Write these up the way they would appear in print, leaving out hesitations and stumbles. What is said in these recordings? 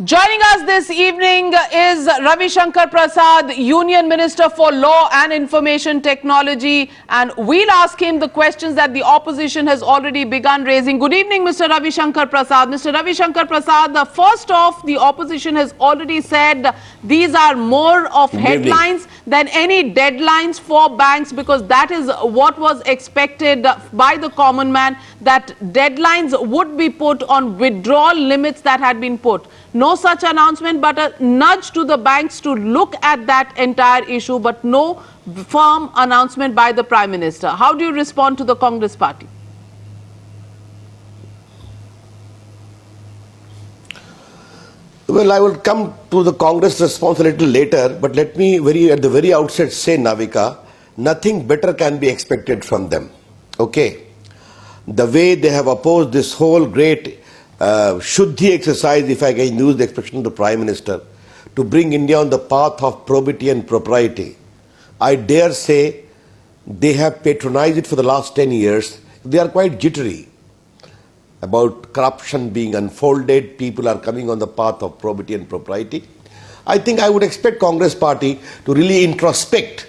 Joining us this evening is Ravi Shankar Prasad, Union Minister for Law and Information Technology, and we'll ask him the questions that the opposition has already begun raising. Good evening, Mr. Ravi Shankar Prasad. Mr. Ravi Shankar Prasad, first off, the opposition has already said these are more of headlines than any deadlines for banks, because that is what was expected by the common man, that deadlines would be put on withdrawal limits that had been put. No such announcement, but a nudge to the banks to look at that entire issue, but no firm announcement by the Prime Minister. How do you respond to the Congress party? Well, I will come to the Congress response a little later, but let me at the very outset say, Navika, nothing better can be expected from them. Okay? The way they have opposed this whole great shudhi exercise, if I can use the expression of the Prime Minister, to bring India on the path of probity and propriety. I dare say they have patronized it for the last 10 years. They are quite jittery about corruption being unfolded. People are coming on the path of probity and propriety. I think I would expect Congress party to really introspect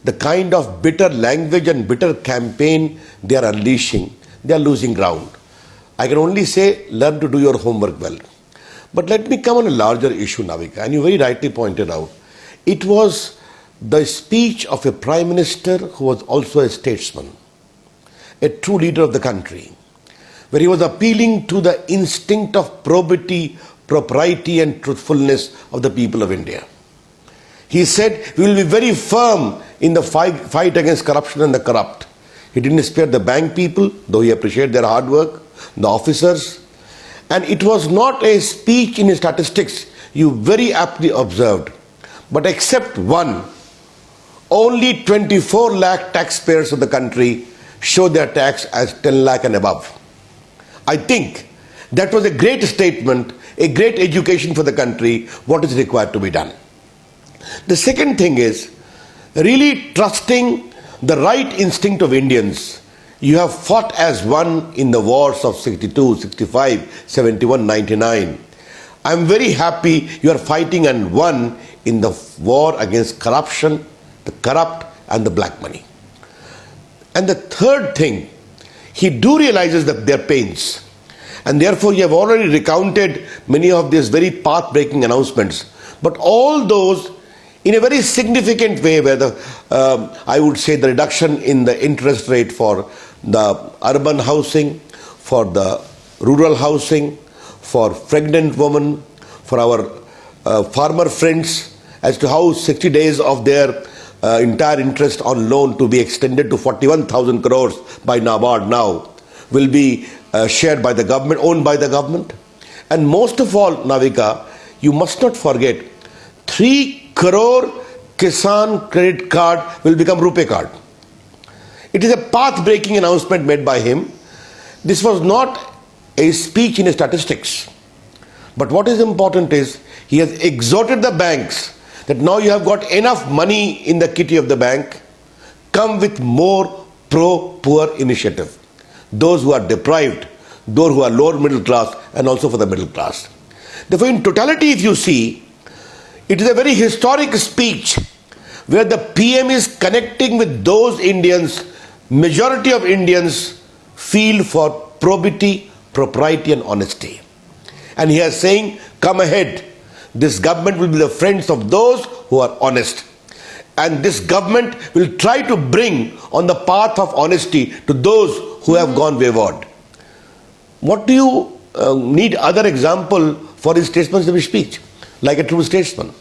the kind of bitter language and bitter campaign they are unleashing. They are losing ground. I can only say, learn to do your homework well. But let me come on a larger issue, Navika, and you very rightly pointed out. It was the speech of a Prime Minister who was also a statesman, a true leader of the country, where he was appealing to the instinct of probity, propriety and truthfulness of the people of India. He said, we will be very firm in the fight against corruption and the corrupt. He didn't spare the bank people, though he appreciated their hard work, the officers. And it was not a speech in statistics, you very aptly observed. But except one, only 24 lakh taxpayers of the country show their tax as 10 lakh and above. I think that was a great statement, a great education for the country, what is required to be done. The second thing is really trusting the right instinct of Indians. You have fought as one in the wars of 62, 65, 71, 99. I am very happy you are fighting and won in the war against corruption, the corrupt and the black money. And the third thing, he realizes that their pains. And therefore you have already recounted many of these very path-breaking announcements. But all those in a very significant way, where I would say the reduction in the interest rate for the urban housing, for the rural housing, for pregnant women, for our farmer friends, as to how 60 days of their entire interest on loan to be extended to 41,000 crores by NABARD now will be shared by the government, owned by the government. And most of all, Navika, you must not forget, 3 crore Kisan credit card will become Rupee card. It is a path-breaking announcement made by him. This was not a speech in statistics. But what is important is, he has exhorted the banks that now you have got enough money in the kitty of the bank, come with more pro-poor initiative. Those who are deprived, those who are lower middle class, and also for the middle class. Therefore, in totality, if you see, it is a very historic speech where the PM is connecting with those Indians, majority of Indians feel for probity, propriety and honesty. And he is saying, come ahead, this government will be the friends of those who are honest. And this government will try to bring on the path of honesty to those who have gone wayward. What do you need other example for his statesmanship speech, like a true statesman?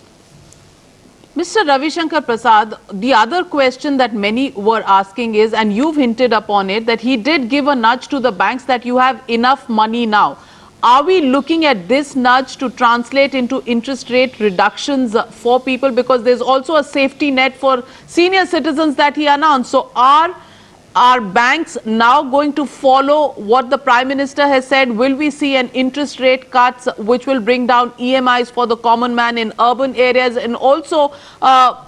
Mr. Ravi Shankar Prasad, the other question that many were asking is, and you've hinted upon it, that he did give a nudge to the banks that you have enough money now. Are we looking at this nudge to translate into interest rate reductions for people? Because there's also a safety net for senior citizens that he announced. So are are banks now going to follow what the Prime Minister has said? Will we see an interest rate cuts which will bring down EMIs for the common man in urban areas, and also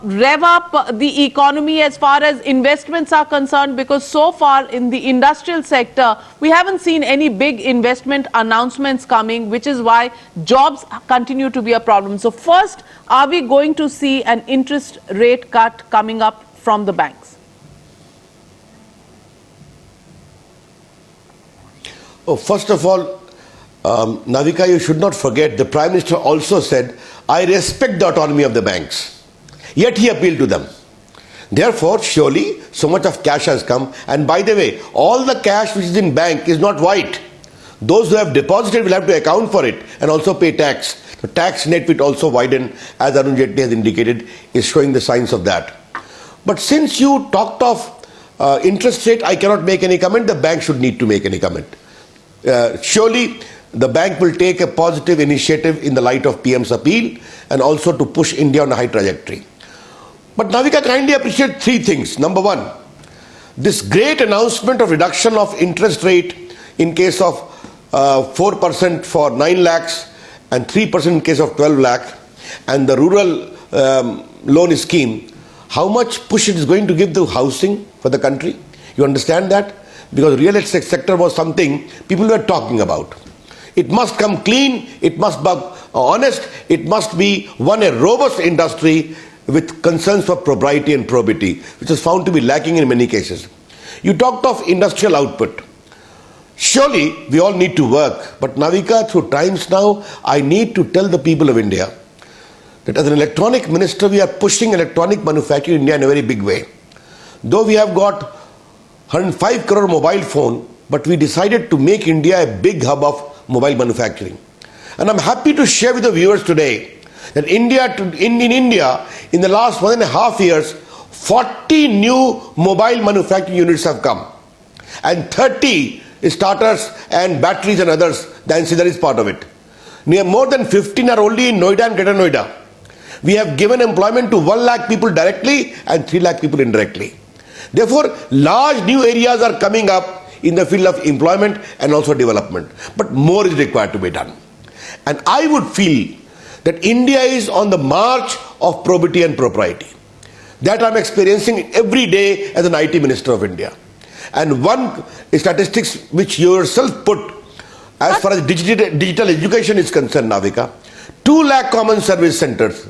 rev up the economy as far as investments are concerned? Because so far in the industrial sector, we haven't seen any big investment announcements coming, which is why jobs continue to be a problem. So first, are we going to see an interest rate cut coming up from the banks? Oh, first of all, Navika, you should not forget the Prime Minister also said, I respect the autonomy of the banks. Yet he appealed to them. Therefore, surely so much of cash has come. And by the way, all the cash which is in bank is not white. Those who have deposited will have to account for it and also pay tax. The tax net will also widen, as Arun Jaitley has indicated, is showing the signs of that. But since you talked of interest rate, I cannot make any comment. The bank should need to make any comment. Surely the bank will take a positive initiative in the light of PM's appeal and also to push India on a high trajectory. But Navika, kindly appreciate three things. Number one, this great announcement of reduction of interest rate in case of 4% for 9 lakhs and 3% in case of 12 lakh, and the rural loan scheme, how much push it is going to give to housing for the country? You understand that? Because real estate sector was something people were talking about. It must come clean, it must be honest, it must be a robust industry with concerns for propriety and probity, which is found to be lacking in many cases. You talked of industrial output. Surely we all need to work, but Navika, through times now, I need to tell the people of India that as an electronic minister, we are pushing electronic manufacturing in India in a very big way. Though we have got 105 crore mobile phone, but we decided to make India a big hub of mobile manufacturing. And I'm happy to share with the viewers today that in India, in the last 1.5 years, 40 new mobile manufacturing units have come. And 30 starters and batteries and others, the ancillary is part of it. More than 15 are only in Noida and Greater Noida. We have given employment to 1 lakh people directly and 3 lakh people indirectly. Therefore, large new areas are coming up in the field of employment and also development. But more is required to be done. And I would feel that India is on the march of probity and propriety. That I'm experiencing every day as an IT Minister of India. And one statistics which you yourself put as far as digital education is concerned, Navika, 2 lakh common service centers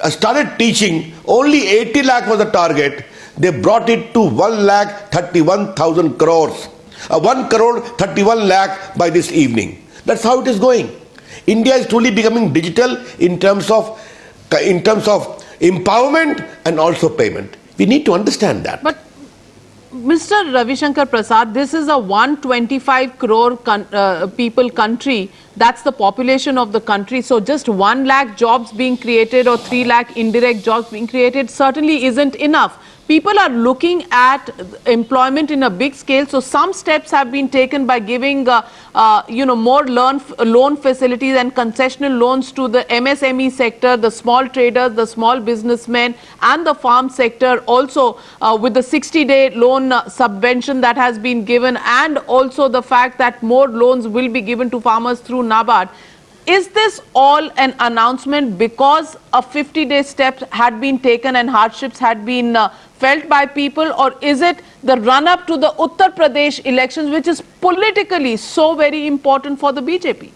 started teaching, only 80 lakh was the target. They brought it to 1,31,000 crores. 1 crore 31 lakh by this evening. That's how it is going. India is truly becoming digital in terms of empowerment and also payment. We need to understand that. But Mr. Ravi Shankar Prasad, this is a 125 crore people country. That's the population of the country. So just 1 lakh jobs being created or 3 lakh indirect jobs being created certainly isn't enough. People are looking at employment in a big scale. So some steps have been taken by giving, more loan facilities and concessional loans to the MSME sector, the small traders, the small businessmen, and the farm sector. Also, with the 60-day loan subvention that has been given, and also the fact that more loans will be given to farmers through NABARD. Is this all an announcement because a 50-day step had been taken and hardships had been felt by people, or is it the run-up to the Uttar Pradesh elections, which is politically so very important for the BJP?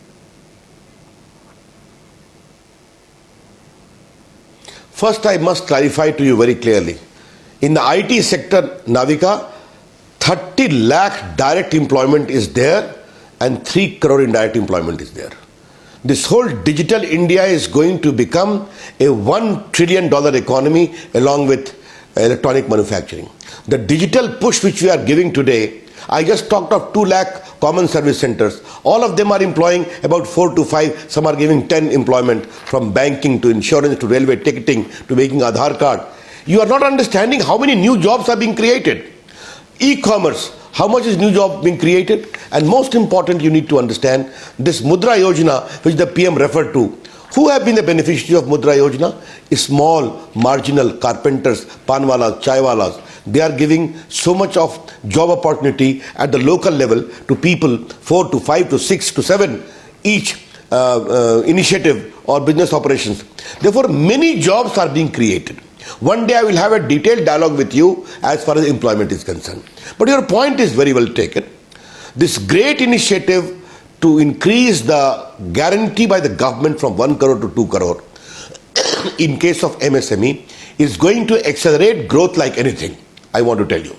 First, I must clarify to you very clearly. In the IT sector, Navika, 30 lakh direct employment is there and 3 crore indirect employment is there. This whole digital India is going to become a $1 trillion economy along with electronic manufacturing. The digital push which we are giving today, I just talked of 2 lakh common service centers. All of them are employing about 4 to 5. Some are giving 10 employment, from banking to insurance to railway ticketing to making Aadhaar card. You are not understanding how many new jobs are being created. E-commerce, how much is new job being created? And most important, you need to understand this Mudra Yojana, which the PM referred to. Who have been the beneficiary of Mudra Yojana? Small, marginal carpenters, panwalas, chaiwalas. they are giving so much of job opportunity at the local level to people, 4 to 5 to 6 to 7 each initiative or business operations. Therefore, many jobs are being created. One day I will have a detailed dialogue with you as far as employment is concerned. But your point is very well taken. This great initiative to increase the guarantee by the government from 1 crore to 2 crore in case of MSME is going to accelerate growth like anything, I want to tell you.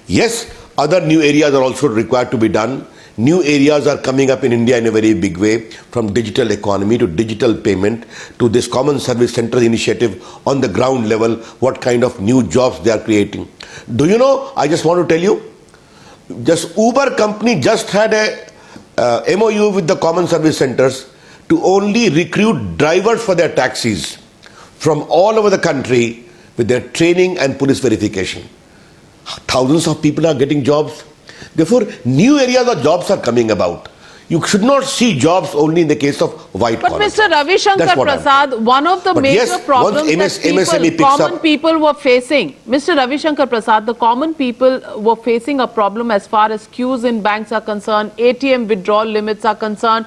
Yes, other new areas are also required to be done. New areas are coming up in India in a very big way, from digital economy to digital payment to this common service center initiative on the ground level, what kind of new jobs they are creating. Do you know, I just want to tell you, just Uber company just had a MOU with the common service centers to only recruit drivers for their taxis from all over the country with their training and police verification. Thousands of people are getting jobs. Therefore, new areas of jobs are coming about. You should not see jobs only in the case of white collar. But Mr. Ravi Shankar Prasad, one of the major problems that common people were facing, Mr. Ravi Shankar Prasad, the common people were facing a problem as far as queues in banks are concerned, ATM withdrawal limits are concerned,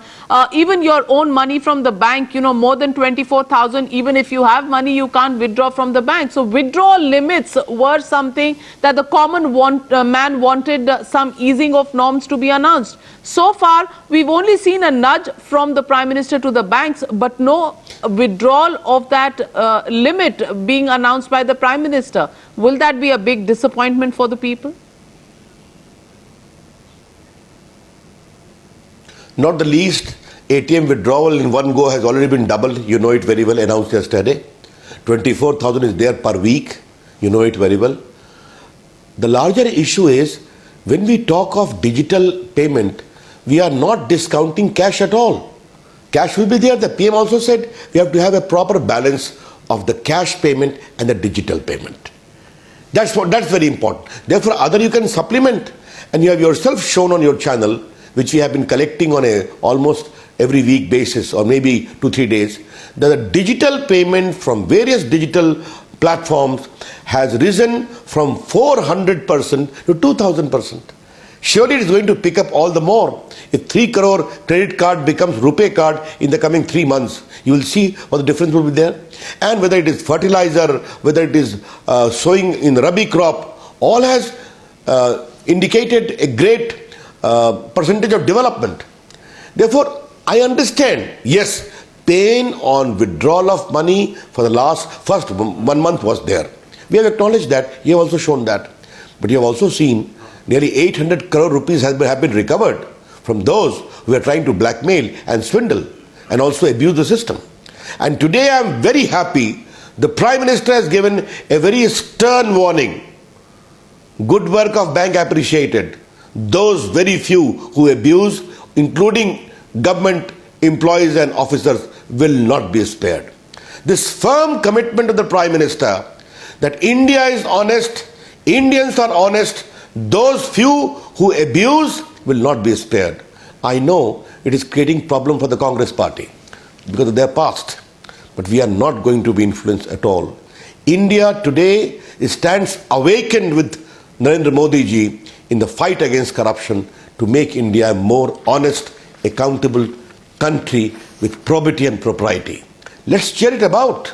even your own money from the bank, you know, more than 24,000, even if you have money, you can't withdraw from the bank. So withdrawal limits were something that the common man wanted some easing of norms to be announced. So far, we've only seen a nudge from the Prime Minister to the banks, but no withdrawal of that limit being announced by the Prime Minister. Will that be a big disappointment for the people? Not the least, ATM withdrawal in one go has already been doubled. You know it very well, announced yesterday. 24,000 is there per week. You know it very well. The larger issue is, when we talk of digital payment, we are not discounting cash at all. Cash will be there. The PM also said we have to have a proper balance of the cash payment and the digital payment. That's very important. Therefore, other you can supplement, and you have yourself shown on your channel, which we have been collecting on a almost every week basis or maybe 2-3 days, that the digital payment from various digital platforms has risen from 400% to 2,000%. Surely it is going to pick up all the more. If 3 crore credit card becomes RuPay card in the coming 3 months, you will see what the difference will be there. And whether it is fertilizer, whether it is sowing in Rabi crop, all has indicated a great percentage of development. Therefore, I understand, yes, pain on withdrawal of money for the first 1 month was there. We have acknowledged that. You have also shown that. But you have also seen nearly 800 crore rupees have been recovered from those who are trying to blackmail and swindle and also abuse the system. And today I am very happy the Prime Minister has given a very stern warning. Good work of bank appreciated. Those very few who abuse, including government employees and officers, will not be spared. This firm commitment of the Prime Minister that India is honest, Indians are honest, those few who abuse will not be spared. I know it is creating problem for the Congress party because of their past, but we are not going to be influenced at all. India today stands awakened with Narendra Modi ji in the fight against corruption to make India a more honest, accountable country with probity and propriety. Let's cheer it about.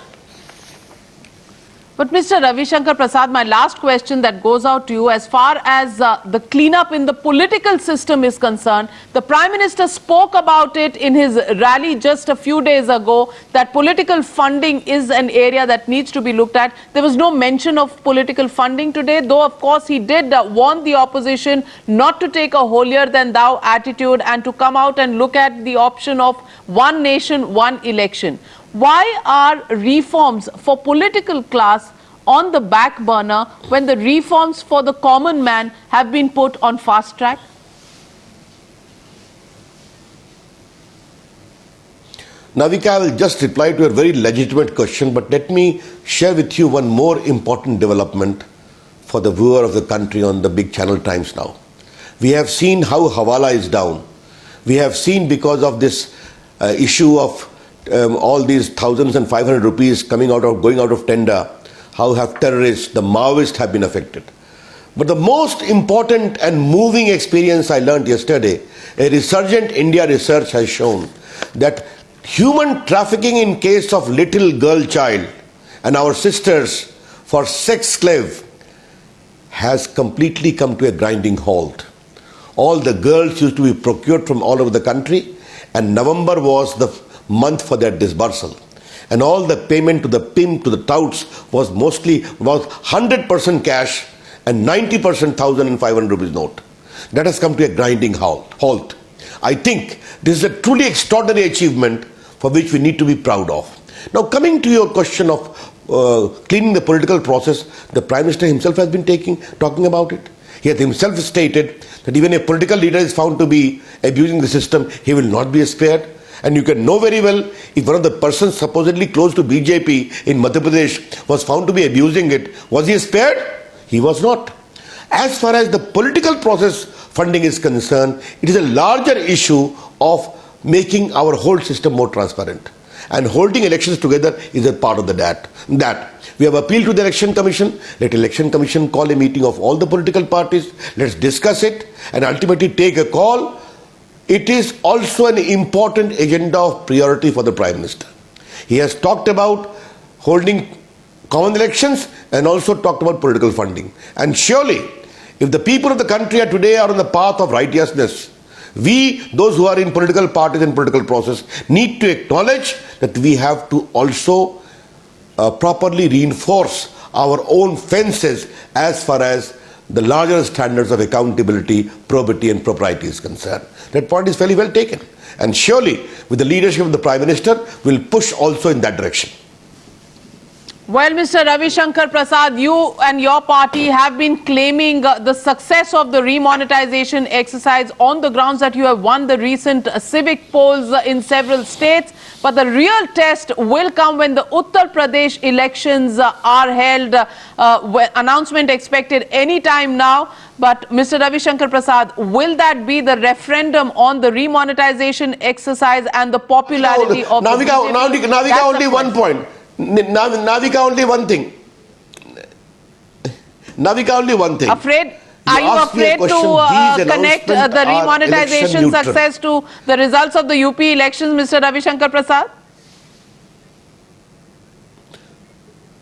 But Mr. Ravi Shankar Prasad, my last question that goes out to you, as far as the cleanup in the political system is concerned, the Prime Minister spoke about it in his rally just a few days ago, that political funding is an area that needs to be looked at. There was no mention of political funding today, though of course he did warn the opposition not to take a holier-than-thou attitude and to come out and look at the option of one nation, one election. Why are reforms for political class on the back burner when the reforms for the common man have been put on fast track? Navika, I will just reply to a very legitimate question, but let me share with you one more important development for the viewer of the country on the big channel times now. We have seen how Hawala is down. We have seen, because of this issue of all these thousands and 500 rupees going out of tender, how have terrorists, the Maoists have been affected. But the most important and moving experience I learned yesterday, a resurgent India research has shown that human trafficking in case of little girl child and our sisters for sex slave has completely come to a grinding halt. All the girls used to be procured from all over the country, and November was the month for their disbursal. And all the payment to the pimp, to the touts was mostly about 100% cash and 90% 1,500 rupees note. That has come to a grinding halt. I think this is a truly extraordinary achievement for which we need to be proud of. Now, coming to your question of cleaning the political process, the Prime Minister himself has been talking about it. He has himself stated that even a political leader is found to be abusing the system, he will not be spared. And you can know very well, if one of the persons supposedly close to BJP in Madhya Pradesh was found to be abusing it, was he spared? He was not. As far as the political process funding is concerned, it is a larger issue of making our whole system more transparent. And holding elections together is a part of that. We have appealed to the Election Commission. Let Election Commission call a meeting of all the political parties. Let's discuss it and ultimately take a call. It is also an important agenda of priority for the Prime Minister. He has talked about holding common elections and also talked about political funding. And surely, if the people of the country today are on the path of righteousness, we, those who are in political parties and political process, need to acknowledge that we have to also properly reinforce our own fences as far as the larger standards of accountability, probity and propriety is concerned. That point is fairly well taken. And surely, with the leadership of the Prime Minister, will push also in that direction. Well, Mr. Ravi Shankar Prasad, you and your party have been claiming the success of the remonetization exercise on the grounds that you have won the recent civic polls in several states. But the real test will come when the Uttar Pradesh elections are held. Announcement expected any time now. But Mr. Ravi Shankar Prasad, will that be the referendum on the remonetization exercise and the popularity of Navika, the Navika, only one point. Navika, only one thing. Navika, only one thing. Are you afraid to connect the remonetization success to the results of the UP elections, Mr. Ravi Shankar Prasad?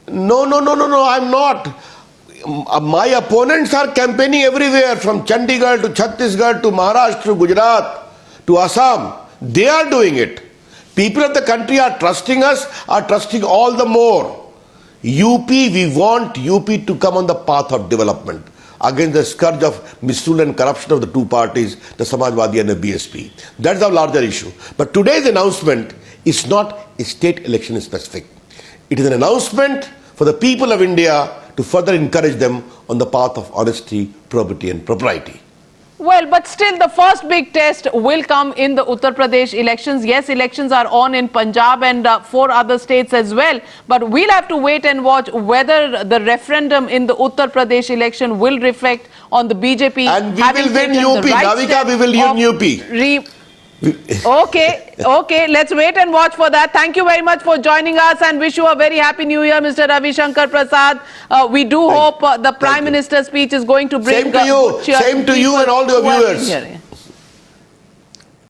No, I'm not. My opponents are campaigning everywhere, from Chandigarh to Chhattisgarh to Maharashtra to Gujarat to Assam. They are doing it. People of the country are trusting us, are trusting all the more. UP, we want UP to come on the path of development against the scourge of misrule and corruption of the two parties, the Samajwadi and the BSP. That's our larger issue. But today's announcement is not a state election specific. It is an announcement for the people of India to further encourage them on the path of honesty, probity and propriety. Well, but still the first big test will come in the Uttar Pradesh elections. Yes, elections are on in Punjab and 4 other states as well. But we'll have to wait and watch whether the referendum in the Uttar Pradesh election will reflect on the BJP. And we will win UP. Navika, we will win UP. Okay, let's wait and watch for that. Thank you very much for joining us and wish you a very happy new year, Mr. Ravi Shankar Prasad. We do hope the Prime Minister's speech is going to bring Same to you and all your viewers.